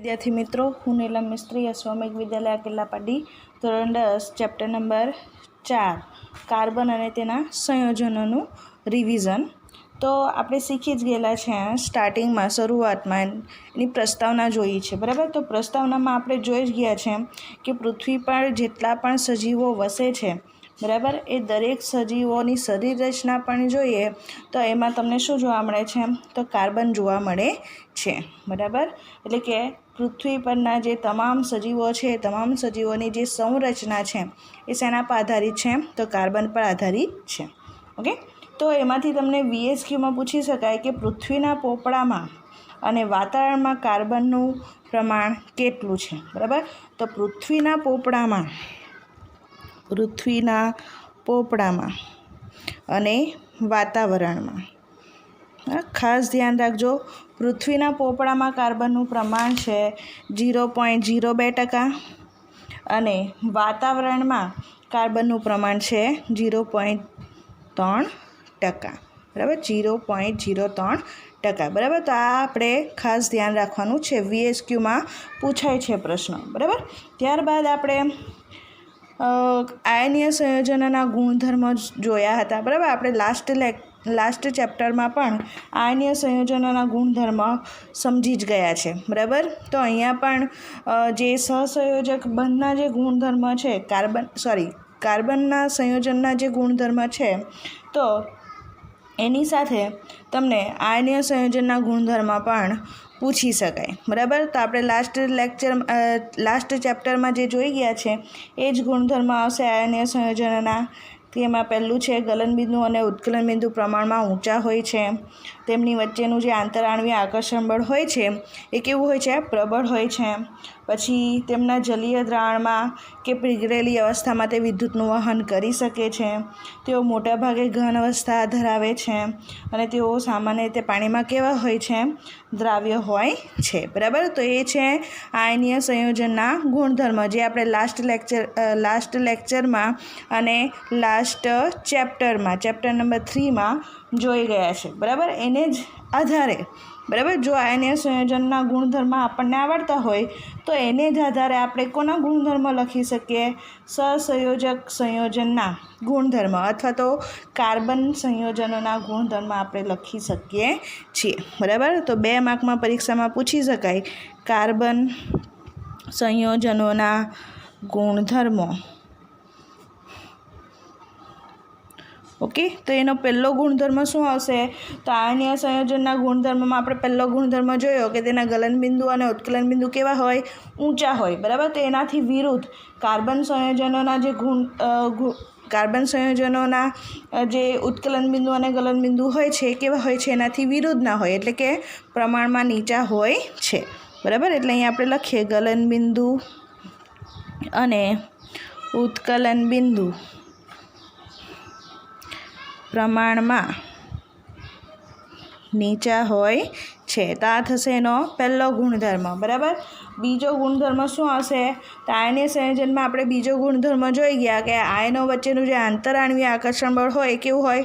विद्यार्थी मित्रों, हूँ नीलम मिस्त्री, अश्वमेघ विद्यालय केलापाडी, धोरण 10, चैप्टर नंबर 4 कार्बन और तेना संयोजनों रिविजन। तो आपणे शीखी ज गेला छे स्टार्टिंग में शुरुआत में एनी प्रस्तावना जोई छे, बराबर। तो प्रस्तावना में आपणे जोई ज गया छे कि पृथ्वी पर जेटला पण सजीवो वसे छे, बराबर, ए दरेक सजीवोनी शरीर रचना पण जोईए तो एमां तमने शुं जोवा मळे छे, तो कार्बन जोवा मळे छे, बराबर। एटले के पृथ्वी परना जे तमाम सजीवो छे, तमाम सजीवोनी जे संरचना छे ए शेना पर आधारित छे, तो कार्बन पर आधारित छे। ओके, तो एमांथी तमने VSQ में पूछी शकाय कि पृथ्वीना पोपड़ामां अने वातावरणमां कार्बननुं प्रमाण केटलुं छे, बराबर। तो पृथ्वीना पोपड़ामां अने वातावरणमां खास ध्यान राखजो, पृथ्वीना पोपड़ामां कार्बननुं प्रमाण छे 0.02% अने वातावरणमां कार्बननुं प्रमाण छे 0.3%, बराबर, 0.03%, बराबर। तो आ आपणे खास ध्यान राखवानुं छे, VSQ में पूछाय छे प्रश्न, बराबर। त्यारबाद आपणे आयनीय संयोजनोना गुणधर्म जोया हता, बराबर। आपणे लास्ट चैप्टर में पण आयनीय संयोजनोना गुणधर्म समझी ज गया छे, बराबर। तो अहींया पण जे सहसंयोजक बंधना जे गुणधर्म छे कार्बनना संयोजनना जे गुणधर्म छे, तो एनी साथे तमने आयनीय संयोजनना गुणधर्म पण पूछी शकाय, बराबर। तो आपणे लास्ट चैप्टर में जे जोई गया छे ए ज गुणधर्म आवशे आयनीय संयोजनोना। तेमां पहेલું છે ગલનબિંદુ અને ઉત્કલનબિંદુ પ્રમાણમાં ઊંચા હોય છે, તેમની વચ્ચેનું જે આંતરઆણ્વીય આકર્ષણ બળ હોય છે એ કેવું હોય છે, પ્રબળ હોય છે। પછી તેમના જલીય દ્રાવણમાં કે પીગળેલી અવસ્થામાં તે વિદ્યુતનું વહન કરી શકે છે, તેઓ મોટાભાગે ઘન અવસ્થા ધરાવે છે અને તેઓ સામાન્ય રીતે પાણીમાં કેવા હોય છે, દ્રાવ્ય હોય છે, બરાબર। તો એ છે આયનીય સંયોજનના ગુણધર્મ, જે આપણે લાસ્ટ લેક્ચરમાં અને लास्ट चैप्टर नंबर 3 में जोई गया है, बराबर। एने ज आधारे, बराबर, जो आयनीय संयोजनना गुणधर्म आपने आवड़ता होय तो एने ज आधारे आपणे कोना गुणधर्म लखी सकीए, सहसंयोजक संयोजनना गुणधर्म अथवा तो कार्बन संयोजनोना गुणधर्म आपणे लखी सकीए छीए, बराबर। तो 2 मार्क में परीक्षा में पूछी शकाय कार्बन संयोजनोना गुणधर्मो। ओके, तो एनो पहलो गुणधर्म शुं आवशे, तो आयनीय संयोजनना गुणधर्म में आपणे पहलो गुणधर्म जोयो कि तेना गलन बिंदु अने उत्कलन बिंदु केवा होय, ऊंचा होय, बराबर। तो एनाथी विरुद्ध कार्बन संयोजनोना जे उत्कलन बिंदु अने गलन बिंदु होय छे केवा होय छे, एनाथी विरुद्ध ना होय, एटले के प्रमाणमां नीचा होय छे, बराबर। एटले अहीं आपणे लखीए गलन बिंदु अने उत्कलन बिंदु प्रमाण में नीचा होय छे, तो आ थशे एनो पहलो गुणधर्म, बराबर। बीजो गुणधर्म शुं आवशे, तो आयनीय संयोजन में आपणे बीजो गुणधर्म जोई गया कि आयनो वच्चेनुं जे आंतरआणवीय आकर्षण बळ होय केवुं होय,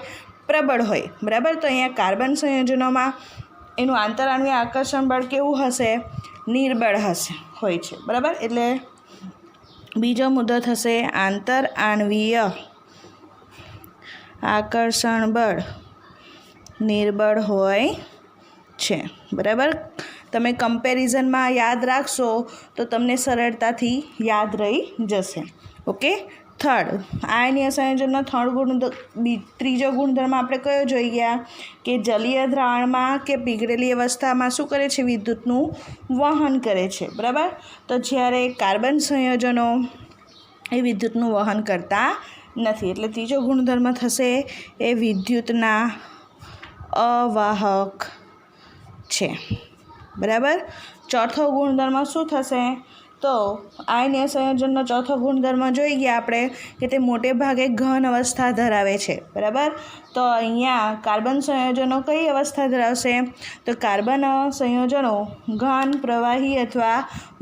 प्रबळ होय, बराबर। तो अहींया कार्बन संयोजनों में एनुं आंतरआणवीय आकर्षण बळ केवुं हशे, निर्बळ होय छे, बराबर। एटले बीजो मुद्दो थशे आंतरआणवीय आकर्षण बळ निर्बळ होय छे, बराबर। तमे कम्पेरिजन में याद राखशो तो तमने सरळताथी याद रही जशे। ओके, थर्ड आयनीय संयोजननो त्रीजो गुणधर्म आपणे कयो जोई गया कि जलीय द्रावणमां के पीगळेली अवस्थामां शुं करे छे, विद्युतनुं वहन करे छे, बराबर। तो ज्यारे कार्बन संयोजनो ए विद्युतनुं वहन करता नहीं, एटले तीजो गुणधर्म थशे ए विद्युतना अवाहक छे, बराबर। चौथो गुणधर्म शुं थशे, तो आयनीय संयोजननो चौथो गुणधर्म जोई गया आपणे कि ते मोटे भागे घन अवस्था धरावे छे, बराबर। तो अहींया कार्बन संयोजनो कई अवस्था धरावशे, तो कार्बन संयोजनो घन, प्रवाही अथवा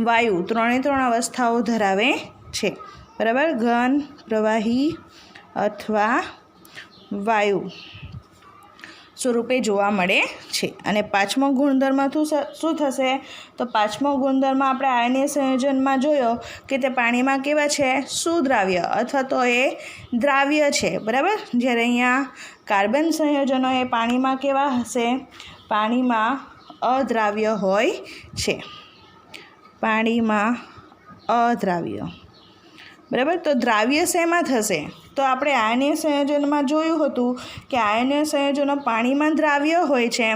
वायु त्रणेय अवस्थाओ धरावे छे, बराबर। घन, प्रवाही अथवा वायु સ્વરૂપે જોવા મળે છે. અને પાંચમો ગુણધર્મ શું થશે? તો પાંચમો ગુણધર્મ આપણે આયનીય સંયોજનમાં જોયો કે તે પાણીમાં કેવા છે? સુદ્રાવ્ય અથવા તો એ દ્રાવ્ય છે, બરાબર. જ્યારે અહીંયા કાર્બન સંયોજનો એ પાણીમાં કેવા હશે? પાણીમાં અદ્રાવ્ય હોય છે, પાણીમાં અદ્રાવ્ય, બરાબર. તો દ્રાવ્ય શેમાં થશે? તો આપણે આયનીય સંયોજનમાં જોયું હતું કે આયનીય સંયોજનો પાણીમાં દ્રાવ્ય હોય છે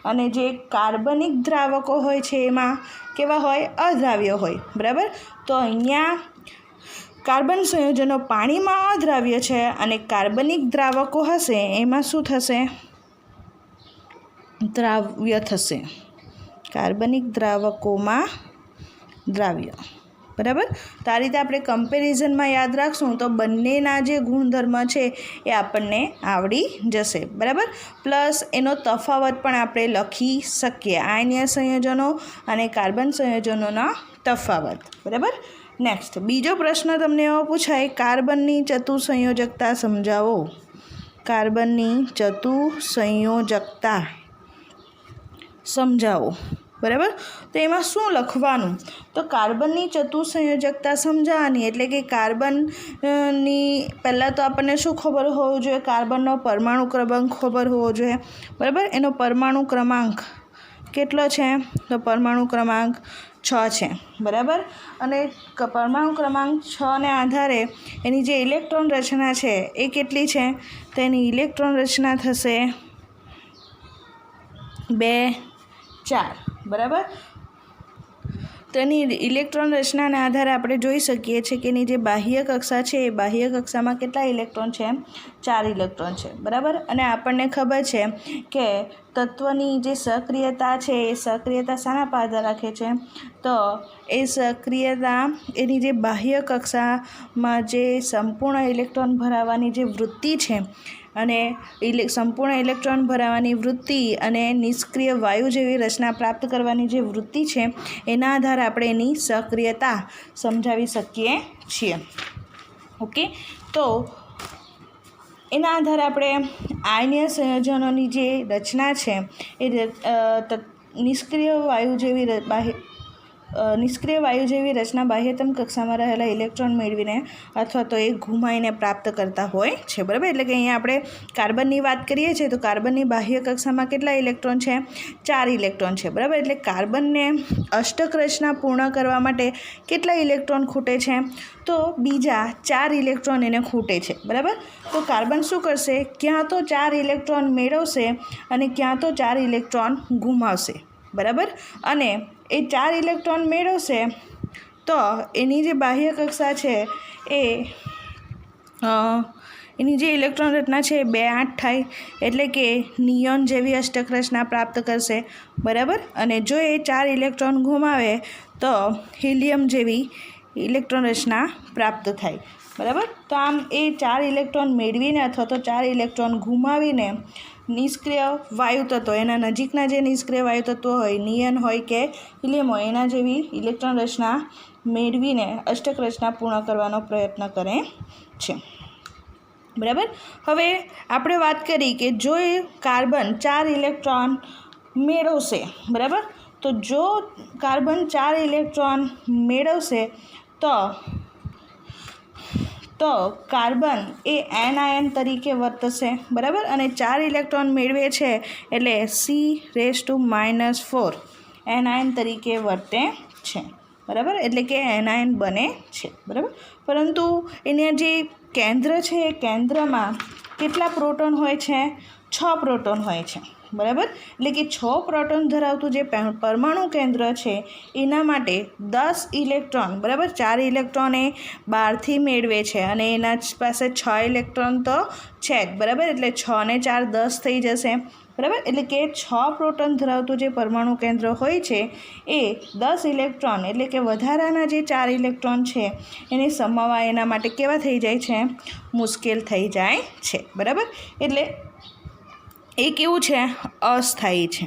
અને જે કાર્બનિક દ્રાવકો હોય છે એમાં કેવા હોય? અદ્રાવ્ય હોય, બરાબર. તો અહીંયા કાર્બન સંયોજનો પાણીમાં અદ્રાવ્ય છે અને કાર્બનિક દ્રાવકો હશે એમાં શું થશે? દ્રાવ્ય થશે. કાર્બનિક દ્રાવકોમાં દ્રાવ્ય, બરાબર. તો આ રીતે આપણે કમ્પેરિઝનમાં યાદ રાખશું તો બંનેના જે ગુણધર્મ છે એ આપણને આવડી જશે, બરાબર. પ્લસ એનો તફાવત પણ આપણે લખી શકીએ, આયનીય સંયોજનો અને કાર્બન સંયોજનોના તફાવત, બરાબર. નેક્સ્ટ બીજો પ્રશ્ન તમને એવો પૂછાય, કાર્બનની ચતુસંયોજકતા સમજાવો. કાર્બનની ચતુસંયોજકતા સમજાવો, બરાબર. તો એમાં શું લખવાનું? તો કાર્બનની ચતુસંયોજકતા સમજાવવાની એટલે કે કાર્બનની પહેલાં તો આપણને શું ખબર હોવું જોઈએ? કાર્બનનો પરમાણુ ક્રમાંક ખબર હોવો જોઈએ, બરાબર. એનો પરમાણુ ક્રમાંક કેટલો છે? તો પરમાણુ ક્રમાંક 6 છે, બરાબર. અને પરમાણુ ક્રમાંક 6ને આધારે એની જે ઇલેક્ટ્રોન રચના છે એ કેટલી છે? તો એની ઇલેક્ટ્રોન રચના થશે 2, 4, બરાબર. તો એની ઇલેક્ટ્રોન રચનાના આધારે આપણે જોઈ શકીએ છીએ કે એની જે બાહ્ય કક્ષા છે એ બાહ્ય કક્ષામાં કેટલા ઇલેક્ટ્રોન છે? 4 ઇલેક્ટ્રોન છે, બરાબર. અને આપણને ખબર છે કે તત્વની જે સક્રિયતા છે એ સક્રિયતા શાના પર આધાર રાખે છે? તો એ સક્રિયતા એની જે બાહ્ય કક્ષામાં જે સંપૂર્ણ ઇલેક્ટ્રોન ભરાવાની જે વૃત્તિ છે અને સંપૂર્ણ ઇલેક્ટ્રોન ભરાવાની વૃત્તિ અને નિષ્ક્રિય વાયુ જેવી રચના પ્રાપ્ત કરવાની જે વૃત્તિ છે એના આધારે આપણે એની સક્રિયતા સમજાવી શકીએ છીએ. ઓકે, તો એના આધારે આપણે આયનીય સંયોજનોની જે રચના છે એ નિષ્ક્રિય વાયુ જેવી રચના બાહ્યતમ કક્ષામાં રહેલા ઇલેક્ટ્રોન મેળવીને અથવા તો એ ઘુમાઈને પ્રાપ્ત કરતા હોય છે, બરાબર. એટલે કે અહીંયા આપણે કાર્બનની વાત કરીએ છીએ તો કાર્બનની બાહ્ય કક્ષામાં કેટલા ઇલેક્ટ્રોન છે? 4 ઇલેક્ટ્રોન છે, બરાબર. એટલે કાર્બનને અષ્ટક રચના પૂર્ણ કરવા માટે કેટલા ઇલેક્ટ્રોન ખૂટે છે? તો બીજા 4 ઇલેક્ટ્રોન એને ખૂટે છે, બરાબર. તો કાર્બન શું કરશે? ક્યાં તો 4 ઇલેક્ટ્રોન મેળવશે અને ક્યાં તો 4 ઇલેક્ટ્રોન ગુમાવશે, બરાબર. અને એ 4 ઇલેક્ટ્રોન મેળવશે તો એની જે બાહ્ય કક્ષા છે એ એની જે ઇલેક્ટ્રોન રચના છે એ 2, 8 થાય એટલે કે નિયોન જેવી અષ્ટક રચના પ્રાપ્ત કરશે, બરાબર. અને જો એ 4 ઇલેક્ટ્રોન ગુમાવે તો હિલિયમ જેવી ઇલેક્ટ્રોન રચના પ્રાપ્ત થાય, બરાબર. તો આમ એ 4 ઇલેક્ટ્રોન મેળવીને અથવા તો 4 ઇલેક્ટ્રોન ગુમાવીને નિષ્ક્રિય વાયુ તત્વો, એના નજીકના જે નિષ્ક્રિય વાયુ તત્વો હોય, નિયન હોય કે હિલિયમ હોય, એના જેવી ઇલેક્ટ્રોન રચના મેળવીને અષ્ટક રચના પૂર્ણ કરવાનો પ્રયત્ન કરે છે, બરાબર. હવે આપણે વાત કરી કે જો એ કાર્બન 4 ઇલેક્ટ્રોન મેળવશે, બરાબર. તો જો કાર્બન 4 ઇલેક્ટ્રોન મેળવશે તો કાર્બન એ એનાયન તરીકે વર્તશે, બરાબર. અને 4 ઇલેક્ટ્રોન મેળવે છે એટલે C⁻⁴ એનાયન તરીકે વર્તે છે, બરાબર. એટલે કે એનાયન બને છે, બરાબર. પરંતુ એના જે કેન્દ્ર છે એ કેન્દ્રમાં કેટલા પ્રોટોન હોય છે? 6 પ્રોટોન હોય છે, બરાબર. એટલે કે 6 પ્રોટોન ધરાવતું જે પરમાણુ કેન્દ્ર છે એના માટે 10 ઇલેક્ટ્રોન, બરાબર. 4 ઇલેક્ટ્રોન એ બહારથી મેળવે છે અને એના પાસે 6 ઇલેક્ટ્રોન તો છે જ, બરાબર. એટલે 6 ને 4 10 થઈ જશે, બરાબર. એટલે કે 6 પ્રોટોન ધરાવતું જે પરમાણુ કેન્દ્ર હોય છે એ 10 ઇલેક્ટ્રોન એટલે કે વધારાના જે 4 ઇલેક્ટ્રોન છે એને સમાવવા એના માટે કેવા થઈ જાય છે? મુશ્કેલ થઈ જાય છે, બરાબર. એટલે એ કેવું છે? અસ્થાયી છે,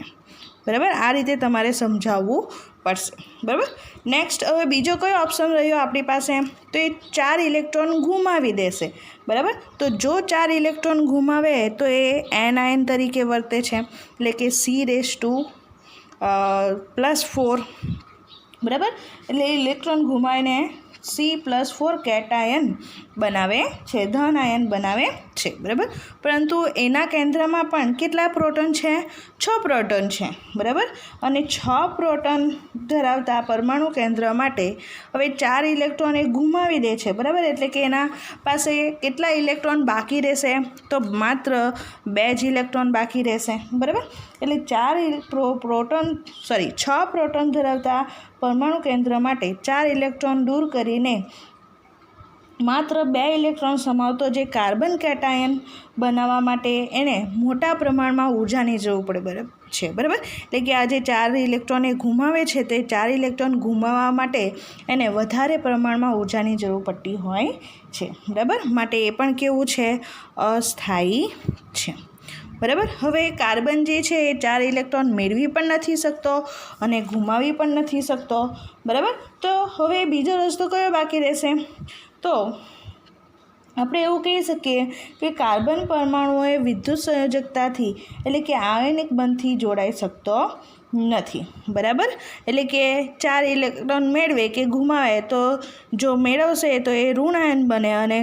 બરાબર. આ રીતે તમારે સમજાવવું પડશે, બરાબર. નેક્સ્ટ હવે બીજો કયો ઓપ્શન રહ્યો આપણી પાસે, તો એ 4 ઇલેક્ટ્રોન ગુમાવી દેશે, બરાબર. તો જો 4 ઇલેક્ટ્રોન ગુમાવે તો એ એનાયન તરીકે વર્તે છે, એટલે કે C⁻+4, બરાબર. એટલે ઇલેક્ટ્રોન ગુમાવીને C+4 કેટાયન બનાવે છે, ધન આયન બનાવે છે, બરાબર. પરંતુ એના કેન્દ્રમાં પણ કેટલા પ્રોટોન છે? 6 પ્રોટોન છે, બરાબર. અને 6 પ્રોટોન ધરાવતા પરમાણુ કેન્દ્ર માટે હવે 4 ઇલેક્ટ્રોન એ ગુમાવી દે છે, બરાબર. એટલે કે એના પાસે કેટલા ઇલેક્ટ્રોન બાકી રહેશે? તો માત્ર 2 જ ઇલેક્ટ્રોન બાકી રહેશે, બરાબર. એટલે 6 પ્રોટોન ધરાવતા પરમાણુ કેન્દ્ર માટે 4 ઇલેક્ટ્રોન દૂર કરીને માત્ર 2 ઇલેક્ટ્રોન સમાવતો જે કાર્બન કેટાયન બનાવવા માટે એને મોટા પ્રમાણમાં ઉર્જાની જરૂર પડે છે, બરાબર. એટલે કે આ જે 4 ઇલેક્ટ્રોન એ ગુમાવે છે તે 4 ઇલેક્ટ્રોન ગુમાવવા માટે એને વધારે પ્રમાણમાં ઉર્જાની જરૂર પડતી હોય છે, બરાબર. માટે એ પણ કેવું છે? અસ્થાયી છે, બરાબર. હવે કાર્બન જે છે એ 4 ઇલેક્ટ્રોન મેળવી પણ નથી શકતો અને ગુમાવી પણ નથી શકતો, બરાબર. તો હવે બીજો રસ્તો કયો બાકી રહેશે? તો આપણે એવું કહી શકીએ કે કાર્બન પરમાણુઓએ વિદ્યુત સંયોજકતાથી એટલે કે આયનિક બંધથી જોડાઈ શકતો નથી, બરાબર. એટલે કે 4 ઇલેક્ટ્રોન મેળવે કે ગુમાવે તો જો મેળવશે તો એ ઋણ આયન બને અને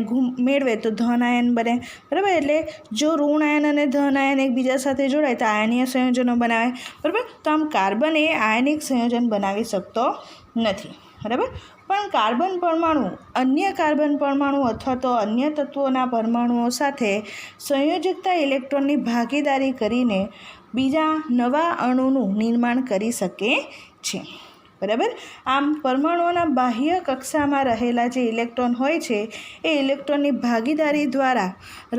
મેળવે તો ધન આયન બને, બરાબર. એટલે જો ઋણ આયન અને ધન આયન એકબીજા સાથે જોડાય તો આયનીય સંયોજનો બનાવે, બરાબર. તો આમ કાર્બન એ આયનિક સંયોજન બનાવી શકતો નથી, બરાબર. પણ કાર્બન પરમાણુ અન્ય કાર્બન પરમાણુ અથવા તો અન્ય તત્વોના પરમાણુઓ સાથે સંયોજકતા ઇલેક્ટ્રોનની ભાગીદારી કરીને બીજા નવા અણુનું નિર્માણ કરી શકે છે, બરાબર. આમ પરમાણુઓના બાહ્ય કક્ષામાં રહેલા જે ઇલેક્ટ્રોન હોય છે એ ઇલેક્ટ્રોનની ભાગીદારી દ્વારા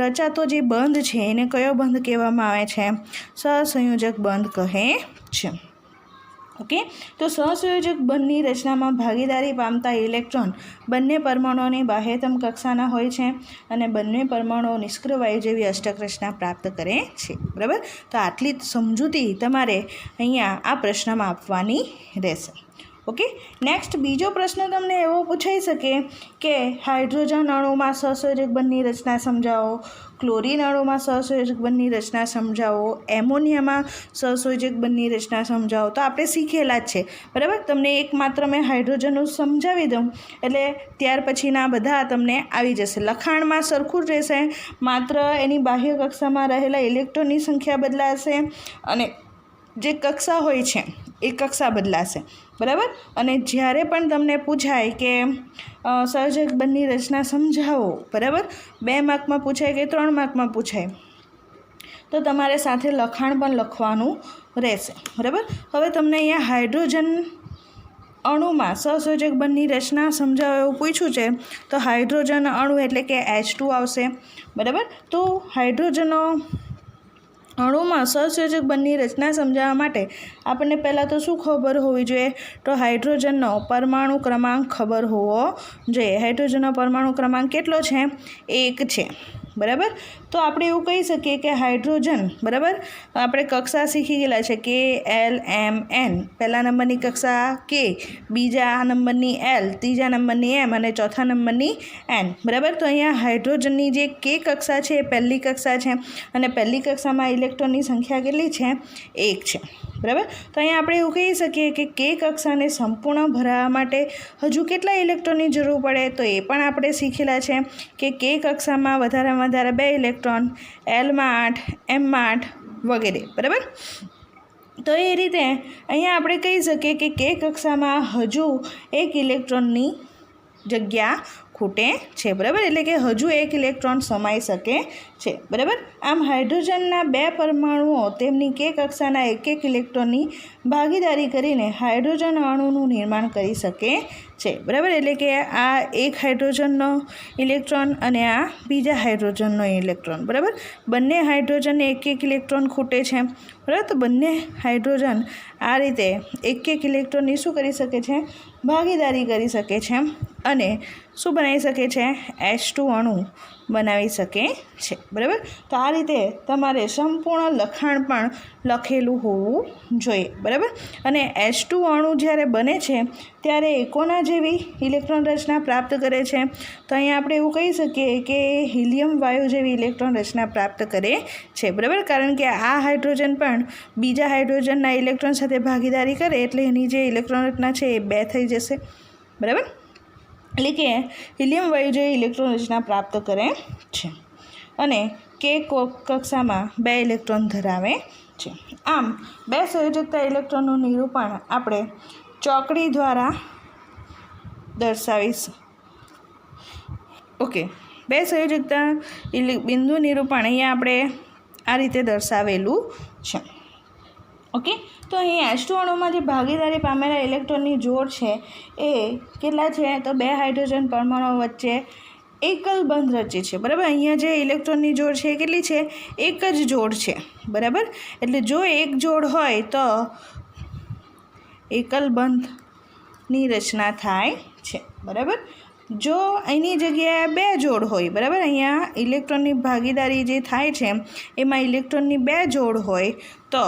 રચાતો જે બંધ છે એને કયો બંધ કહેવામાં આવે છે? સહસંયોજક બંધ કહે છે. ઓકે. તો સહસંયોજક બંધની રચનામાં ભાગીદારી પામતા ઇલેક્ટ્રોન બંને પરમાણુઓની બાહ્યતમ કક્ષાના હોય છે અને બંને પરમાણુઓ નિષ્ક્રિય વાયુ જેવી અષ્ટક રચના પ્રાપ્ત કરે છે, બરાબર. તો આટલી સમજૂતી તમારે અહીંયા આ પ્રશ્નમાં આપવાની રહેશે. ઓકે. નેક્સ્ટ બીજો પ્રશ્ન તમને એવો પૂછાઈ શકે કે હાઇડ્રોજન અણુમાં સહસંયોજક બંધની રચના સમજાવો, ક્લોરીન અણુમાં સહસંયોજક બંધની રચના સમજાવો, એમોનિયામાં સહસંયોજક બંધની રચના સમજાવો. તો આપણે શીખેલા જ છે, બરાબર. તમને એક માત્ર મેં હાઇડ્રોજનનું સમજાવી દઉં એટલે ત્યાર પછીના બધા તમને આવી જશે. લખાણમાં સરખું જ રહેશે, માત્ર એની બાહ્ય કક્ષામાં રહેલા ઇલેક્ટ્રોનની સંખ્યા બદલાશે અને જે કક્ષા હોય છે એ કક્ષા બદલાશે, બરાબર. અને જ્યારે પણ તમને પૂછાય કે સંયોજક બંધની રચના સમજાવો, બરાબર, 2 માર્કમાં પૂછાય કે 3 માર્કમાં પૂછાય તો તમારે સાથે લખાણ પણ લખવાનું રહેશે, બરાબર. હવે તમને અહીંયા હાઇડ્રોજન અણુમાં સહસંયોજક બંધની રચના સમજાવો એવું પૂછ્યું છે તો હાઇડ્રોજન અણુ એટલે કે H2 આવશે, બરાબર. તો હાઇડ્રોજન અણુમાં સહસંયોજક બંધની રચના સમજાવવા માટે આપણને પહેલાં તો શું ખબર હોવી જોઈએ? તો હાઇડ્રોજનનો પરમાણુ ક્રમાંક ખબર હોવો જોઈએ. હાઇડ્રોજનનો પરમાણુ ક્રમાંક કેટલો છે? 1 છે, બરાબર. તો આપણે એવું કહી શકીએ કે હાઇડ્રોજન, બરાબર, આપણે કક્ષા શીખી ગયેલા છે કે L M N, પહેલા નંબરની કક્ષા K, બીજા નંબરની L, ત્રીજા નંબરની M અને ચોથા નંબરની N, બરાબર. તો અહીંયા હાઇડ્રોજનની જે K કક્ષા છે એ પહેલી કક્ષા છે અને પહેલી કક્ષામાં ઇલેક્ટ્રોનની સંખ્યા કેટલી છે? 1 છે, બરાબર. તો અહીંયા આપણે એવું કહી શકીએ કે K કક્ષાને સંપૂર્ણ ભરાવા માટે હજુ કેટલા ઇલેક્ટ્રોનની જરૂર પડે? તો એ પણ આપણે શીખેલા છે કે K કક્ષામાં વધારેમાં વધારે 2 ઇલેક્ટ્રોન, Lમાં 8, Mમાં 8 વગેરે, બરાબર. તો એ રીતે અહીંયા આપણે કહી શકીએ કે K કક્ષામાં હજુ 1 ઇલેક્ટ્રોનની જગ્યા ખૂટે છે, બરાબર. એટલે કે હજુ 1 ઇલેક્ટ્રોન સમાઈ શકે છે, બરાબર. આમ હાઇડ્રોજનના 2 પરમાણુઓ તેમની K કક્ષાના 1 ઇલેક્ટ્રોનની ભાગીદારી કરીને હાઇડ્રોજન અણુનું નિર્માણ કરી શકે છે, બરાબર. એટલે કે આ એક હાઇડ્રોજનનો ઇલેક્ટ્રોન અને આ બીજા હાઇડ્રોજનનો ઇલેક્ટ્રોન, બરાબર. બંને હાઇડ્રોજનને 1 ઇલેક્ટ્રોન ખૂટે છે, બરાબર. તો બંને હાઇડ્રોજન આ રીતે 1 ઇલેક્ટ્રોનની શું કરી શકે છે? ભાગીદારી કરી શકે છે અને શું બનાવી બનાવી શકે છે? H2 અણુ બનાવી શકે છે, બરાબર. તો આ રીતે તમારે સંપૂર્ણ લખાણ પણ લખેલું હોવું જોઈએ, બરાબર. અને H2 અણુ જ્યારે બને છે ત્યારે કોના જેવી ઇલેક્ટ્રોન રચના પ્રાપ્ત કરે છે? તો અહીંયા આપણે એવું કહી શકીએ કે હિલિયમ વાયુ જેવી ઇલેક્ટ્રોન રચના પ્રાપ્ત કરે છે, બરાબર. કારણ કે આ હાઇડ્રોજન પણ બીજા હાઇડ્રોજનના ઇલેક્ટ્રોન સાથે ભાગીદારી કરે એટલે એની જે ઇલેક્ટ્રોન રચના છે એ 2 થઈ જશે, બરાબર. એટલે કે હિલિયમ વાયુ જેવી ઇલેક્ટ્રોન રચના પ્રાપ્ત કરે છે અને કે કક્ષામાં 2 ઇલેક્ટ્રોન ધરાવે છે. આમ 2 સંયોજકતા ઇલેક્ટ્રોનનું નિરૂપણ આપણે ચોકડી દ્વારા દર્શાવીશું. ઓકે, 2 સંયોજકતા બિંદુ નિરૂપણ અહીંયા આપણે આ રીતે દર્શાવેલું છે. ઓકે, તો અહીં H2 અણુમાં જે ભાગીદારી પામેલા ઇલેક્ટ્રોનની જોડ છે એ કેટલા છે? તો 2 હાઇડ્રોજન પરમાણુઓ વચ્ચે એકલ બંધ રચે છે, બરાબર. અહીંયા જે ઇલેક્ટ્રોનની જોડ છે એ કેટલી છે? એક જ જોડ છે, બરાબર. એટલે જો એક જોડ હોય તો એકલ બંધની રચના થાય છે, બરાબર. જો એની જગ્યાએ 2 જોડ હોય, બરાબર, અહીંયા ઇલેક્ટ્રોનની ભાગીદારી જે થાય છે એમાં ઇલેક્ટ્રોનની 2 જોડ હોય તો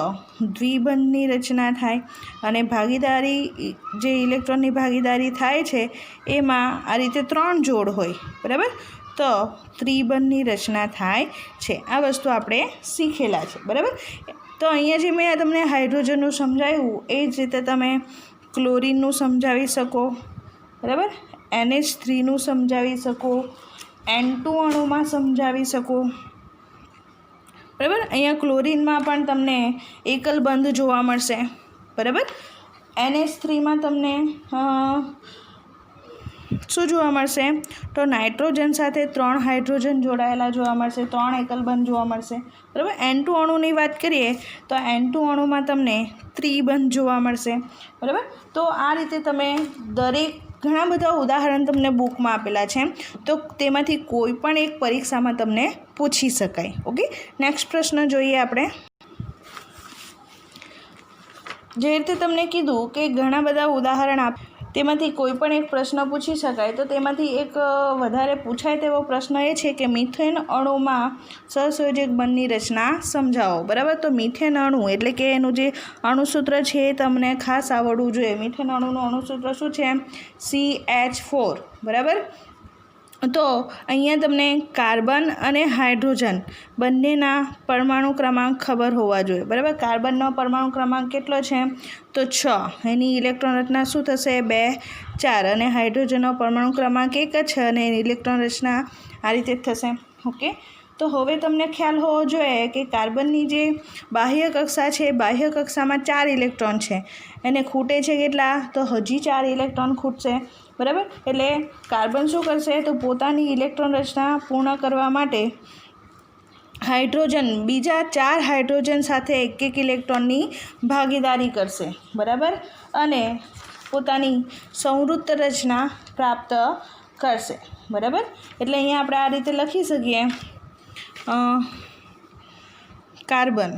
દ્વિબંધની રચના થાય. અને ભાગીદારી જે ઇલેક્ટ્રોનની ભાગીદારી થાય છે એમાં આ રીતે 3 જોડ હોય, બરાબર, તો ત્રિબંધની રચના થાય છે. આ વસ્તુ આપણે શીખેલા છે, બરાબર. તો અહીંયા જે મેં તમને હાઇડ્રોજનનું સમજાવ્યું એ જ રીતે તમે ક્લોરિનનું સમજાવી શકો, બરાબર, NH3નું સમજાવી શકો, N2 અણુમાં સમજાવી શકો, બરાબર. અહીંયા ક્લોરિનમાં પણ તમને એકલ બંધ જોવા મળશે, બરાબર. NH3માં તમને શું જોવા મળશે? તો નાઇટ્રોજન સાથે 3 હાઇડ્રોજન જોડાયેલા જોવા મળશે, 3 એકલ બંધ જોવા મળશે, બરાબર. N2 અણુની વાત કરીએ તો N2 અણુમાં તમને ત્રિબંધ જોવા મળશે, બરાબર. તો આ રીતે તમે ઘણા બધા ઉદાહરણ તમને બુકમાં આપેલા છે, તો તેમાંથી કોઈ પણ એક પરીક્ષામાં તમને પૂછી શકાય. ઓકે, નેક્સ્ટ પ્રશ્ન જોઈએ આપણે. જે રીતે તમને કીધું કે ઘણા બધા ઉદાહરણ તેમાંથી કોઈ પણ એક પ્રશ્ન પૂછી શકાય, તો તેમાંથી એક વધારે પૂછાય તેવો પ્રશ્ન એ છે કે મિથેન અણુમાં સહસંયોજક બંધની રચના સમજાવો, બરાબર. તો મિથેન અણુ એટલે કે એનું જે અણુસૂત્ર છે એ તમને ખાસ આવડવું જોઈએ. મિથેન અણુનું અણુસૂત્ર શું છે? CH4, બરાબર. તો અહીંયા તમને કાર્બન અને હાઇડ્રોજન બંનેના પરમાણુ ક્રમાંક ખબર હોવા જોઈએ, બરાબર. કાર્બનનો પરમાણુ ક્રમાંક કેટલો છે? તો 6. એની ઇલેક્ટ્રોન રચના શું થશે? 2, 4. અને હાઇડ્રોજનનો પરમાણુ ક્રમાંક 1 જ છે અને એની ઇલેક્ટ્રોન રચના આ રીતે થશે. ઓકે, તો હવે તમને ખ્યાલ હોવો જોઈએ કે કાર્બનની જે બાહ્ય કક્ષા છે બાહ્ય કક્ષામાં 4 ઇલેક્ટ્રોન છે, એને ખૂટે છે કેટલા? તો હજી 4 ઇલેક્ટ્રોન ખૂટશે, બરાબર. એટલે કાર્બન શું કરશે? તો પોતાની ઇલેક્ટ્રોન રચના પૂર્ણ કરવા માટે હાઇડ્રોજન બીજા 4 હાઇડ્રોજન સાથે 1 ઇલેક્ટ્રોનની ભાગીદારી કરશે, બરાબર, અને પોતાની સંવૃત્ત રચના પ્રાપ્ત કરશે, બરાબર. એટલે અહીંયા આપણે આ રીતે લખી શકીએ કાર્બન,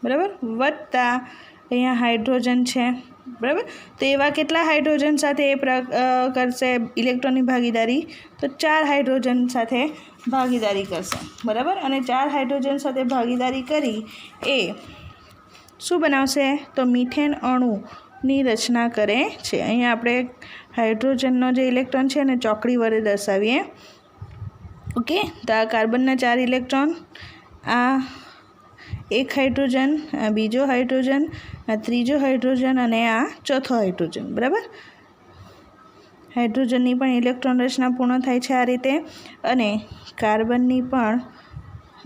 બરાબર, વત્તા અહીંયા હાઇડ્રોજન છે, બરાબર. તો એવા કેટલા હાઇડ્રોજન સાથે એ કરશે ઇલેક્ટ્રોનની ભાગીદારી? તો 4 હાઇડ્રોજન સાથે ભાગીદારી કરશે, બરાબર. અને 4 હાઇડ્રોજન સાથે ભાગીદારી કરી એ શું બનાવશે? તો મિથેન અણુની રચના કરે છે. અહીંયા આપણે હાઇડ્રોજનનો જે ઇલેક્ટ્રોન છે એને ચોકડી વડે દર્શાવીએ. ઓકે, તો આ કાર્બનના 4 ઇલેક્ટ્રોન, આ 1 હાઇડ્રોજન, આ બીજો હાઇડ્રોજન, આ ત્રીજો હાઇડ્રોજન અને આ ચોથો હાઇડ્રોજન, બરાબર. હાઇડ્રોજનની પણ ઇલેક્ટ્રોન રચના પૂર્ણ થાય છે આ રીતે, અને કાર્બનની પણ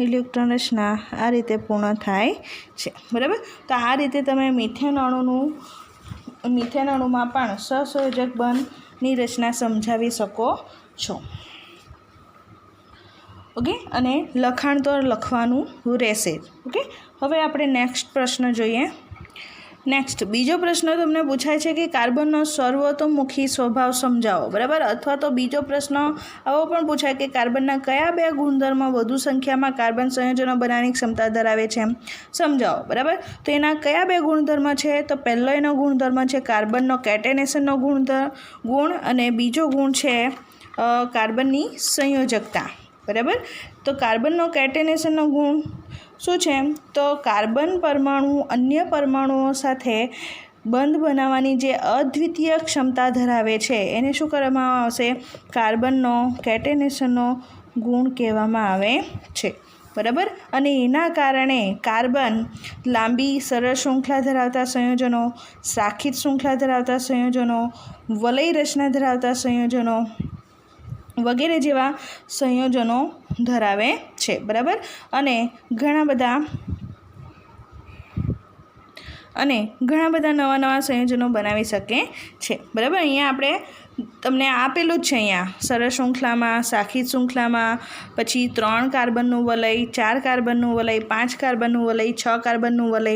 ઇલેક્ટ્રોન રચના આ રીતે પૂર્ણ થાય છે, બરાબર. તો આ રીતે તમે મિથેન અણુમાં પણ સહસંયોજક બંધની રચના સમજાવી શકો છો. ઓકે, અને લખાણ તો લખવાનું રહેશે જ. ઓકે, હવે આપણે નેક્સ્ટ પ્રશ્ન જોઈએ. નેક્સ્ટ બીજો પ્રશ્ન તમને પૂછાય છે કે કાર્બનનો સર્વતોમુખી સ્વભાવ સમજાવો, બરાબર. અથવા તો બીજો પ્રશ્ન આવો પણ પૂછાય કે કાર્બનના કયા 2 ગુણધર્મ વધુ સંખ્યામાં કાર્બન સંયોજનો બનાવવાની ક્ષમતા ધરાવે છે, સમજાવો, બરાબર. તો એના કયા 2 ગુણધર્મ છે? તો પહેલો એનો ગુણધર્મ છે કાર્બનનો કેટેનેશનનો ગુણ અને બીજો ગુણ છે કાર્બનની સંયોજકતા, બરાબર. તો કાર્બનનો કેટેનેશનનો ગુણ શું છે? તો કાર્બન પરમાણુ અન્ય પરમાણુઓ સાથે બંધ બનાવવાની જે અદ્વિતીય ક્ષમતા ધરાવે છે એને શું કરવામાં આવશે? કાર્બનનો કેટેનેશનનો ગુણ કહેવામાં આવે છે, બરાબર. અને એના કારણે કાર્બન લાંબી સરળ શૃંખલા ધરાવતા સંયોજનો, શાખિત શૃંખલા ધરાવતા સંયોજનો, વલય રચના ધરાવતા સંયોજનો વગેરે જેવા સંયોજનો ધરાવે છે, બરાબર. અને ઘણા બધા નવા નવા સંયોજનો બનાવી શકે છે, બરાબર. અહીંયા આપણે તમને આપેલું જ છે, અહીંયા સરળ શૃંખલામાં, શાખિત શૃંખલામાં, પછી 3 કાર્બનનું વલય, 4 કાર્બનનું વલય, 5 કાર્બનનું વલય, 6 કાર્બનનું વલય,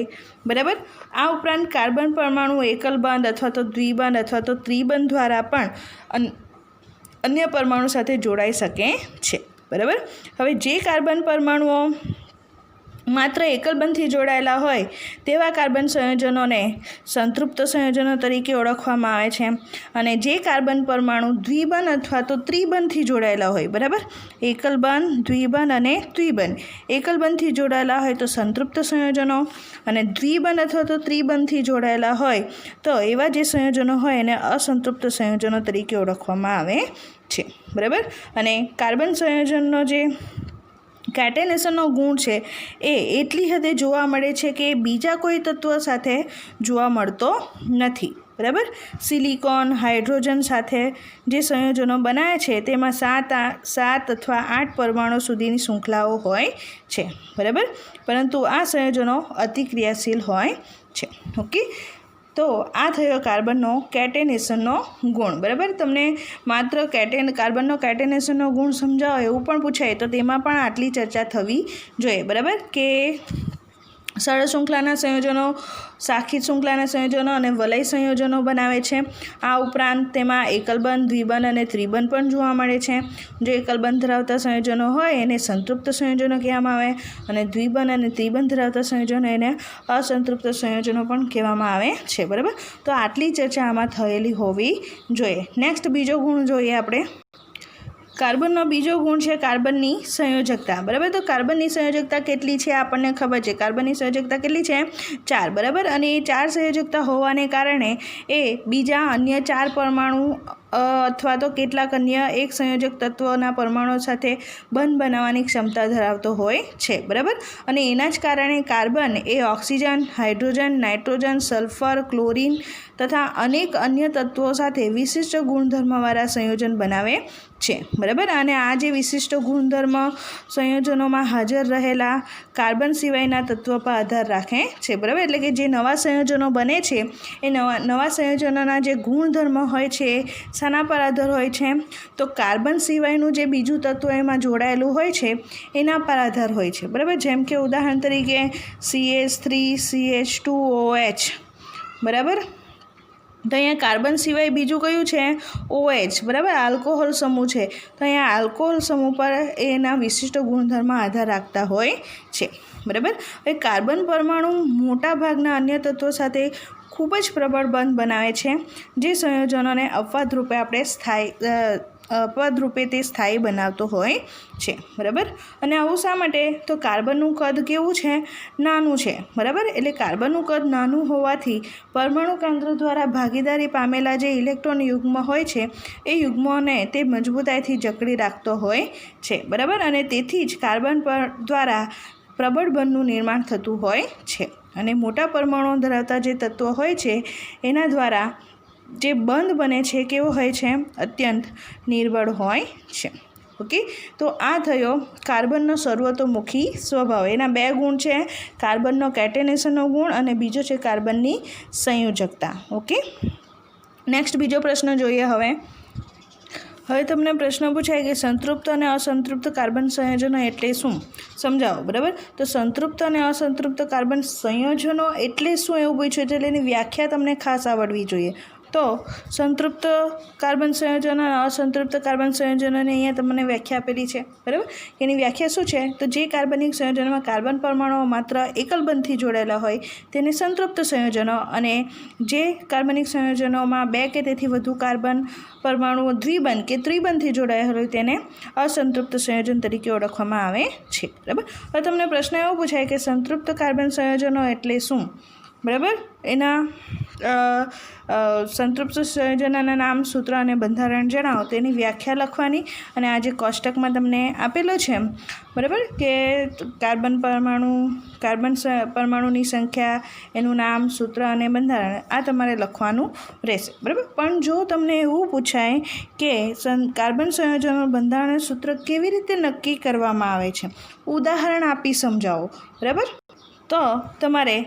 બરાબર. આ ઉપરાંત કાર્બન પરમાણુ એકલ બંધ અથવા તો દ્વિબંધ અથવા તો ત્રિબંધ દ્વારા પણ અન્ય પરમાણુ સાથે જોડાઈ શકે છે, બરાબર. હવે જે કાર્બન પરમાણુઓ માત્ર એકલ બંધથી જોડાયેલા હોય તેવા કાર્બન સંયોજનોને સંતૃપ્ત સંયોજનો તરીકે ઓળખવામાં આવે છે. અને જે કાર્બન પરમાણુ દ્વિબંધ અથવા તો ત્રિબંધથી જોડાયેલા હોય, બરાબર, એકલ બંધ, દ્વિબંધ અને ત્રિબંધ. એકલ બંધથી જોડાયેલા હોય તો સંતૃપ્ત સંયોજનો, અને દ્વિબંધ અથવા તો ત્રિબંધથી જોડાયેલા હોય તો એવા જે સંયોજનો હોય એને અસંતૃપ્ત સંયોજનો તરીકે ઓળખવામાં આવે છે, બરાબર. અને કાર્બન સંયોજનનો જે કેટેનેશનનો ગુણ છે એ એટલી હદે જોવા મળે છે કે બીજા કોઈ તત્વ સાથે જોવા મળતો નથી, બરાબર. સિલિકોન, હાઇડ્રોજન સાથે જે સંયોજનો બનાવે છે તેમાં 7 અથવા 8 પરમાણુ સુધીની શૃંખલાઓ હોય છે, બરાબર. પરંતુ આ સંયોજનો અતિક્રિયાશીલ હોય છે, ઓકે. તો આ થયો કાર્બનનો કેટેનેશનનો ગુણ, બરાબર. તમને માત્ર કાર્બનનો કેટેનેશનનો ગુણ સમજાવો એવું પણ પૂછાય તો તેમાં પણ આટલી ચર્ચા થવી જોઈએ, બરાબર. કે સરળ શૃંખલાના સંયોજનો, શાખિત શૃંખલાના સંયોજનો અને વલય સંયોજનો બનાવે છે. આ ઉપરાંત તેમાં એકલબંધ, દ્વિબંધ અને ત્રિબંધ પણ જોવા મળે છે. જો એકલબંધ ધરાવતા સંયોજનો હોય એને સંતૃપ્ત સંયોજનો કહેવામાં આવે, અને દ્વિબંધ અને ત્રિબંધ ધરાવતા સંયોજનો એને અસંતૃપ્ત સંયોજનો પણ કહેવામાં આવે છે, બરાબર. તો આટલી ચર્ચા આમાં થયેલી હોવી જોઈએ. નેક્સ્ટ બીજો ગુણ જોઈએ આપણે. કાર્બનનો બીજો ગુણ છે કાર્બનની સંયોજકતા, બરાબર. તો કાર્બનની સંયોજકતા કેટલી છે આપણને ખબર છે. કાર્બનની સંયોજકતા કેટલી છે? 4, બરાબર. અને એ 4 સંયોજકતા હોવાને કારણે એ બીજા અન્ય 4 પરમાણુ અથવા તો કેટલાક અન્ય એક સંયોજક તત્વોના પરમાણુઓ સાથે બંધ બનાવવાની ક્ષમતા ધરાવતો હોય છે, બરાબર. અને એના જ કારણે કાર્બન એ oxygen, hydrogen, nitrogen, sulphur, chlorine તથા અનેક અન્ય તત્વો સાથે વિશિષ્ટ ગુણધર્મવાળા સંયોજન બનાવે છે, બરાબર. અને આ જે વિશિષ્ટ ગુણધર્મ સંયોજનોમાં હાજર રહેલા કાર્બન સિવાયના તત્વ પર આધાર રાખે છે, બરાબર. એટલે કે જે નવા સંયોજનો બને છે એ નવા સંયોજનોના જે ગુણધર્મ હોય છે શાના પર આધાર હોય છે? તો કાર્બન સિવાયનું જે બીજું તત્વ એમાં જોડાયેલું હોય છે એના પર આધાર હોય છે, બરાબર. જેમ કે ઉદાહરણ તરીકે CH3CH2OH, બરાબર. તો અહીંયા કાર્બન સિવાય બીજું કયું છે? OH, બરાબર. આલ્કોહોલ સમૂહ છે. તો અહીંયા આલ્કોહોલ સમૂહ પર એના વિશિષ્ટ ગુણધર્મ આધાર રાખતા હોય છે, બરાબર. હવે કાર્બન પરમાણુ મોટા ભાગના અન્ય તત્વો સાથે ખૂબ જ પ્રબળ બંધ બનાવે છે, જે સંયોજનોને અપવાદ રૂપે તે સ્થાયી બનાવતો હોય છે, બરાબર. અને આવું શા માટે? તો કાર્બનનું કદ કેવું છે? નાનું છે, બરાબર. એટલે કાર્બનનું કદ નાનું હોવાથી પરમાણુ કેન્દ્ર દ્વારા ભાગીદારી પામેલા જે ઇલેક્ટ્રોન યુગ્મ હોય છે એ યુગ્મોને તે મજબૂતાઈથી જકડી રાખતો હોય છે, બરાબર. અને તેથી જ કાર્બન દ્વારા પ્રબળ બંધનું નિર્માણ થતું હોય છે. અને મોટા પરમાણુઓ ધરાવતા જે તત્વો હોય છે એના દ્વારા જે બંધ બને છે કેવો હોય છે? અત્યંત નિર્બળ હોય છે, ઓકે. તો આ થયો કાર્બનનો સર્વતોમુખી સ્વભાવ. એના 2 ગુણ છે, કાર્બનનો કેટેનેશનનો ગુણ અને બીજો છે કાર્બનની સંયોજકતા, ઓકે. નેક્સ્ટ બીજો પ્રશ્ન જોઈએ હવે. હવે તમને પ્રશ્ન પૂછાય કે સંતૃપ્ત અને અસંતૃપ્ત કાર્બન સંયોજનો એટલે શું, સમજાવો. બરાબર, તો સંતૃપ્ત અને અસંતૃપ્ત કાર્બન સંયોજનો એટલે શું એવું પૂછ્યું છે, એટલે એની વ્યાખ્યા તમને ખાસ આવડવી જોઈએ. તો સંતૃપ્ત કાર્બન સંયોજનો અને અસંતૃપ્ત કાર્બન સંયોજનોની અહીંયા તમને વ્યાખ્યા આપેલી છે. બરાબર, એની વ્યાખ્યા શું છે, તો જે કાર્બનિક સંયોજનમાં કાર્બન પરમાણુઓ માત્ર એકલ બંધથી જોડાયેલા હોય તેને સંતૃપ્ત સંયોજનો, અને જે કાર્બનિક સંયોજનોમાં 2 કે તેથી વધુ કાર્બન પરમાણુઓ દ્વિબંધ કે ત્રિબંધથી જોડાયેલા હોય તેને અસંતૃપ્ત સંયોજન તરીકે ઓળખવામાં આવે છે. બરાબર, હવે તમને પ્રશ્ન એવો પૂછાય કે સંતૃપ્ત કાર્બન સંયોજનો એટલે શું. બરાબર, એના સંતૃપ્ત સંયોજનોના નામ, સૂત્ર અને બંધારણ જણાવો, તેની વ્યાખ્યા લખવાની. અને આ જે કોષ્ટકમાં તમને આપેલો છે, બરાબર, કે કાર્બન પરમાણુની સંખ્યા, એનું નામ, સૂત્ર અને બંધારણ, આ તમારે લખવાનું રહેશે. બરાબર, પણ જો તમને એવું પૂછાય કે કાર્બન સંયોજનોનું બંધારણ સૂત્ર કેવી રીતે નક્કી કરવામાં આવે છે, ઉદાહરણ આપી સમજાવો. બરાબર, તો તમારે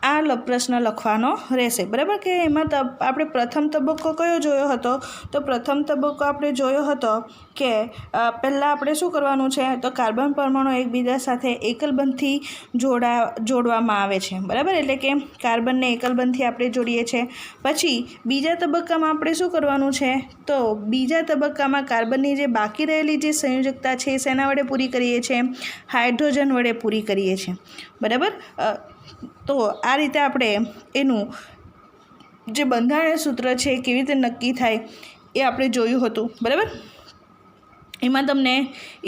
આ પ્રશ્ન લખવાનો રહેશે. બરાબર, કે એમાં આપણે પ્રથમ તબક્કો કયો જોયો હતો, તો પ્રથમ તબક્કો આપણે જોયો હતો કે પહેલાં આપણે શું કરવાનું છે, તો કાર્બન પરમાણુ એકબીજા સાથે એકલબંધથી જોડવામાં આવે છે. બરાબર, એટલે કે કાર્બનને એકલબંધથી આપણે જોડીએ છીએ. પછી બીજા તબક્કામાં આપણે શું કરવાનું છે, તો બીજા તબક્કામાં કાર્બનની જે બાકી રહેલી જે સંયોજકતા છે એ શેના વડે પૂરી કરીએ છીએ, હાઇડ્રોજન વડે પૂરી કરીએ છીએ. બરાબર, તો આ રીતે આપણે એનું જે બંધારણીય સૂત્ર છે એ કેવી રીતે નક્કી થાય એ આપણે જોયું હતું. બરાબર, એમાં તમને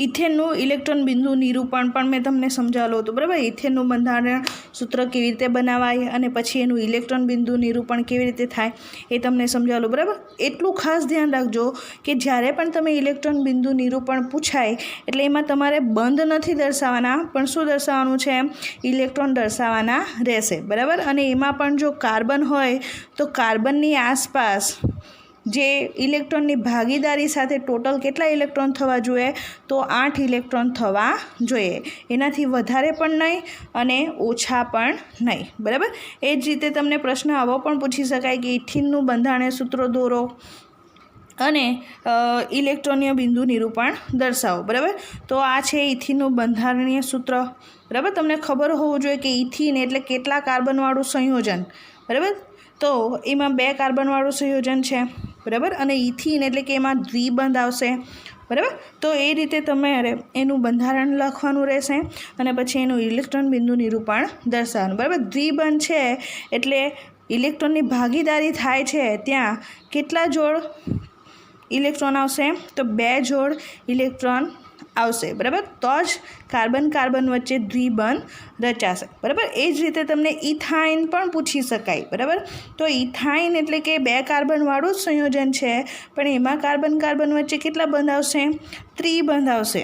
ઇથેનનું ઇલેક્ટ્રોન બિંદુ નિરૂપણ પણ મેં તમને સમજાવેલું હતું. બરાબર, ઇથેનનું બંધારણ સૂત્ર કેવી રીતે બનાવાય અને પછી એનું ઇલેક્ટ્રોન બિંદુ નિરૂપણ કેવી રીતે થાય એ તમને સમજાવેલું. બરાબર, એટલું ખાસ ધ્યાન રાખજો કે જ્યારે પણ તમે ઇલેક્ટ્રોન બિંદુ નિરૂપણ પૂછાય એટલે એમાં તમારે બંધ નથી દર્શાવવાના, પણ શું દર્શાવવાનું છે, ઇલેક્ટ્રોન દર્શાવવાના રહેશે. બરાબર, અને એમાં પણ જો કાર્બન હોય તો કાર્બનની આસપાસ જે ઇલેક્ટ્રોનની ભાગીદારી સાથે ટોટલ કેટલા ઇલેક્ટ્રોન થવા જોઈએ, તો 8 ઇલેક્ટ્રોન થવા જોઈએ. એનાથી વધારે પણ નહીં અને ઓછા પણ નહીં. બરાબર, એ જ રીતે તમને પ્રશ્ન આવો પણ પૂછી શકાય કે ઇથિનનું બંધારણીય સૂત્રો દોરો અને ઇલેક્ટ્રોનીય બિંદુ નિરૂપણ દર્શાવો. બરાબર, તો આ છે ઇથિનનું બંધારણીય સૂત્ર. બરાબર, તમને ખબર હોવું જોઈએ કે ઇથિન એટલે કેટલા કાર્બનવાળું સંયોજન. બરાબર, તો એમાં 2 કાર્બનવાળું સંયોજન છે. બરાબર, અને ઇથિન એટલે કે એમાં દ્વિબંધ આવશે. બરાબર, તો એ રીતે તમારે એનું બંધારણ લખવાનું રહેશે અને પછી એનું ઇલેક્ટ્રોન બિંદુ નિરૂપણ દર્શાવવાનું. બરાબર, દ્વિબંધ છે એટલે ઇલેક્ટ્રોનની ભાગીદારી થાય છે ત્યાં કેટલા જોડ ઇલેક્ટ્રોન આવશે, તો 2 જોડ ઇલેક્ટ્રોન આવશે. બરાબર, તો જ કાર્બન વચ્ચે દ્વિબંધ રચાશે. બરાબર, એ જ રીતે તમને ઇથાઇન પણ પૂછી શકાય. બરાબર, તો ઇથાઇન એટલે કે 2 કાર્બનવાળું જ સંયોજન છે, પણ એમાં કાર્બન વચ્ચે કેટલા બંધ આવશે, ત્રિબંધ આવશે.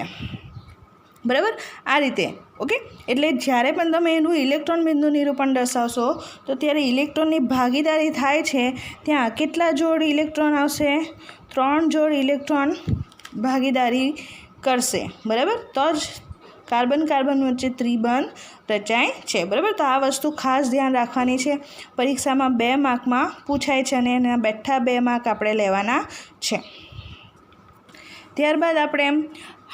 બરાબર, આ રીતે. ઓકે, એટલે જ્યારે પણ તમે એનું ઇલેક્ટ્રોન બિંદુ નિરૂપણ દર્શાવશો તો ત્યારે ઇલેક્ટ્રોનની ભાગીદારી થાય છે ત્યાં કેટલા જોડ ઇલેક્ટ્રોન આવશે, 3 જોડ ઇલેક્ટ્રોન ભાગીદારી કરશે. બરાબર, તો જ કાર્બન વચ્ચે ત્રિબંધ રચાય છે. બરાબર, તો આ વસ્તુ ખાસ ધ્યાન રાખવાની છે. પરીક્ષામાં 2 માર્કમાં પૂછાય છે અને એના બેઠા 2 માર્ક આપણે લેવાના છે. ત્યારબાદ આપણે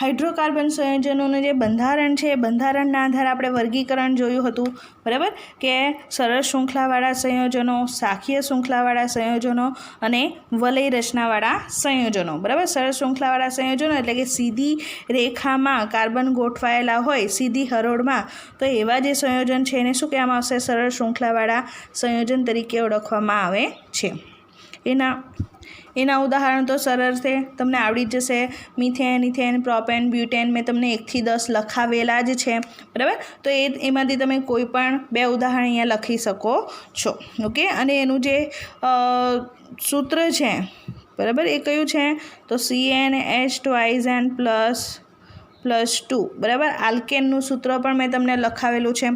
હાઇડ્રોકાર્બન સંયોજનોનું જે બંધારણ છે એ બંધારણના આધારે આપણે વર્ગીકરણ જોયું હતું. બરાબર, કે સરળ શૃંખલાવાળા સંયોજનો, શાખીય શૃંખલાવાળા સંયોજનો અને વલય રચનાવાળા સંયોજનો. બરાબર, સરળ શૃંખલાવાળા સંયોજનો એટલે કે સીધી રેખામાં કાર્બન ગોઠવાયેલા હોય, સીધી હરોળમાં, તો એવા જે સંયોજન છે એને શું કહેવામાં આવશે, સરળ શૃંખલાવાળા સંયોજન તરીકે ઓળખવામાં આવે છે. એના ઉદાહરણ તો સરળ છે, તમને આવડી જ જશે. મિથેન, ઇથેન, પ્રોપેન, બ્યુટેન મેં તમને 1 થી 10 લખાવેલા જ છે. બરાબર, તો એમાંથી તમે કોઈ પણ 2 ઉદાહરણ અહીંયા લખી શકો છો. ઓકે, અને એનું જે સૂત્ર છે, બરાબર, એ કયું છે, તો CnH2n+2. બરાબર, આલ્કેનનું સૂત્ર પણ મેં તમને લખાવેલું છે.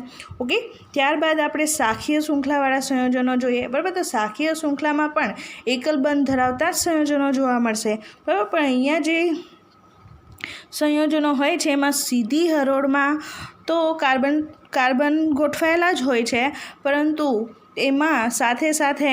ઓકે, ત્યારબાદ આપણે શાખીય શૃંખલાવાળા સંયોજનો જોઈએ. બરાબર, તો શાખીય શૃંખલામાં પણ એકલ બંધ ધરાવતા જ સંયોજનો જોવા મળશે. બરાબર, પણ અહીંયા જે સંયોજનો હોય છે એમાં સીધી હરોળમાં તો કાર્બન ગોઠવાયેલા જ હોય છે, પરંતુ એમાં સાથે સાથે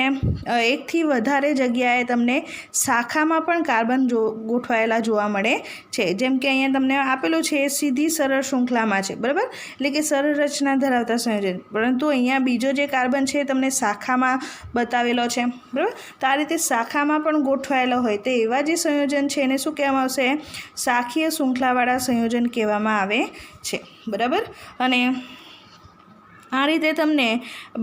એકથી વધારે જગ્યાએ તમને શાખામાં પણ કાર્બન ગોઠવાયેલા જોવા મળે છે. જેમ કે અહીંયા તમને આપેલું છે એ સીધી સરળ શૃંખલામાં છે, બરાબર, એટલે કે સરળ રચના ધરાવતા સંયોજન. પરંતુ અહીંયા બીજો જે કાર્બન છે એ તમને શાખામાં બતાવેલો છે, બરાબર. તો આ રીતે શાખામાં પણ ગોઠવાયેલો હોય તો એવા જે સંયોજન છે એને શું કહેવામાં આવશે? શાખીય શૃંખલાવાળા સંયોજન કહેવામાં આવે છે, બરાબર. અને આ રીતે તમને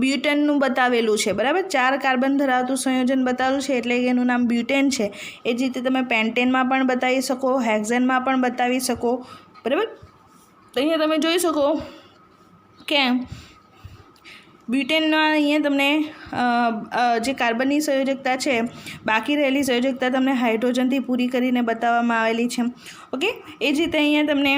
બ્યુટેનનું બતાવેલું છે, બરાબર. 4 કાર્બન ધરાવતું સંયોજન બતાવેલું છે એટલે કે એનું નામ બ્યુટેન છે. એ જ રીતે તમે પેન્ટેનમાં પણ બતાવી શકો, હેક્ઝેનમાં પણ બતાવી શકો, બરાબર. તો અહીંયા તમે જોઈ શકો કે બ્યુટેનના અહીંયા તમને જે કાર્બનની સંયોજકતા છે, બાકી રહેલી સંયોજકતા તમને હાઇડ્રોજનથી પૂરી કરીને બતાવવામાં આવેલી છે. ઓકે, એ જ રીતે અહીંયા તમને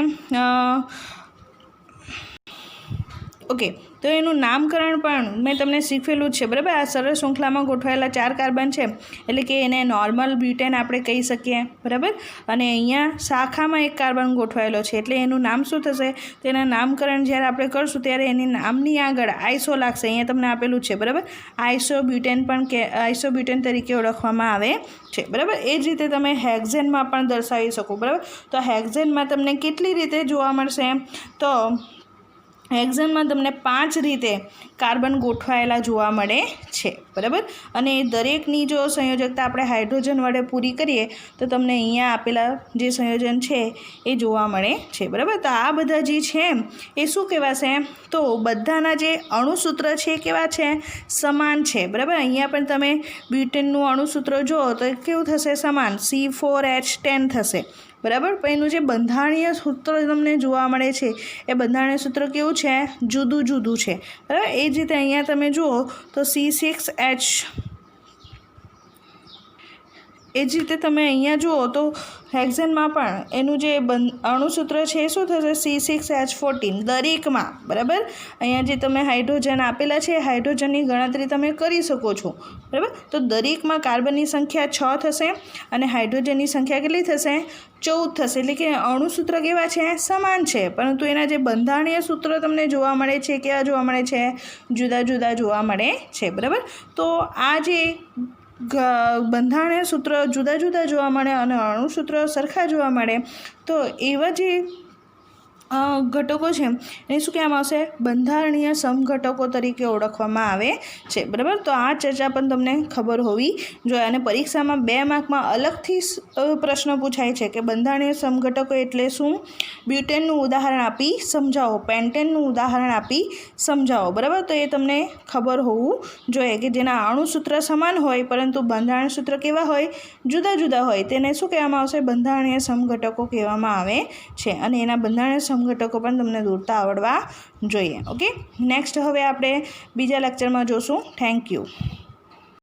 ઓકે, તો એનું નામકરણ પણ મેં તમને શીખવેલું જ છે, બરાબર. આ સરળ શૃંખલામાં ગોઠવાયેલા 4 કાર્બન છે એટલે કે એને નોર્મલ બ્યુટેન આપણે કહી શકીએ, બરાબર. અને અહીંયા શાખામાં એક કાર્બન ગોઠવાયેલો છે એટલે એનું નામ શું થશે? તેના નામકરણ જ્યારે આપણે કરશું ત્યારે એની નામની આગળ આઈસો લાગશે. અહીંયા તમને આપેલું છે, બરાબર. આઈસોબ્યુટેન પણ આઈસોબ્યુટેન તરીકે ઓળખવામાં આવે છે, બરાબર. એ જ રીતે તમે હેક્ઝેનમાં પણ દર્શાવી શકો, બરાબર. તો હેક્ઝેનમાં તમને કેટલી રીતે જોવા મળશે? તો હેક્ઝેનમાં તમને 5 રીતે કાર્બન ગોઠવાયેલા જોવા મળે છે, બરાબર. અને દરેકની જો સંયોજકતા આપણે હાઇડ્રોજન વડે પૂરી કરીએ તો તમને અહીંયા આપેલા જે સંયોજન છે એ જોવા મળે છે, બરાબર. તો આ બધા જે છે એ શું કહેવાશે? તો બધાના જે અણુસૂત્ર છે કેવા છે? સમાન છે, બરાબર. અહીંયા પણ તમે બ્યુટેનનું અણુસૂત્ર જુઓ તો કેવું થશે? સમાન, C4H10 થશે, બરાબર. પણ એનું જે બંધારણીય સૂત્ર તમને જોવા મળે છે એ બંધારણીય સૂત્ર કેવું છે? જુદું જુદું છે, બરાબર. એ જ રીતે અહીંયા તમે જુઓ તો C6H, એ જ રીતે તમે અહીંયા જુઓ તો હેક્ઝેનમાં પણ એનું જે અણુસૂત્ર છે એ શું થશે? C6H14 દરેકમાં, બરાબર. અહીંયા જે તમે હાઇડ્રોજન આપેલા છે હાઇડ્રોજનની ગણતરી તમે કરી શકો છો, બરાબર. તો દરેકમાં કાર્બનની સંખ્યા 6 થશે અને હાઇડ્રોજનની સંખ્યા કેટલી થશે? 14 થશે. એટલે કે અણુસૂત્ર કેવા છે? સમાન છે, પરંતુ એના જે બંધારણીય સૂત્ર તમને જોવા મળે છે કેવા જોવા મળે છે? જુદા જુદા જોવા મળે છે, બરાબર. તો આ જે બંધારણીય સૂત્ર જુદા જુદા જોવા મળે અને અણુસૂત્ર સરખા જોવા મળે તો એવા જે ઘટકો છે એને શું કહેવામાં આવશે? બંધારણીય સમઘટકો તરીકે ઓળખવામાં આવે છે, બરાબર. તો આ ચર્ચા પણ તમને ખબર હોવી જોઈએ. અને પરીક્ષામાં 2 માર્કમાં અલગથી પ્રશ્ન પૂછાય છે કે બંધારણીય સમઘટકો એટલે શું? બ્યુટેનનું ઉદાહરણ આપી સમજાવો, પેન્ટેનનું ઉદાહરણ આપી સમજાવો, બરાબર. તો એ તમને ખબર હોવું જોઈએ કે જેના અણુસૂત્ર સમાન હોય પરંતુ બંધારણીય સૂત્ર કેવા હોય? જુદા જુદા હોય. તેને શું કહેવામાં આવશે? બંધારણીય સમઘટકો કહેવામાં આવે છે. અને એના બંધારણીય સમઘટકો પણ તમને દોરતા આવડવા જોઈએ. ઓકે, નેક્સ્ટ હવે આપણે બીજા લેક્ચરમાં જોશું. Thank you.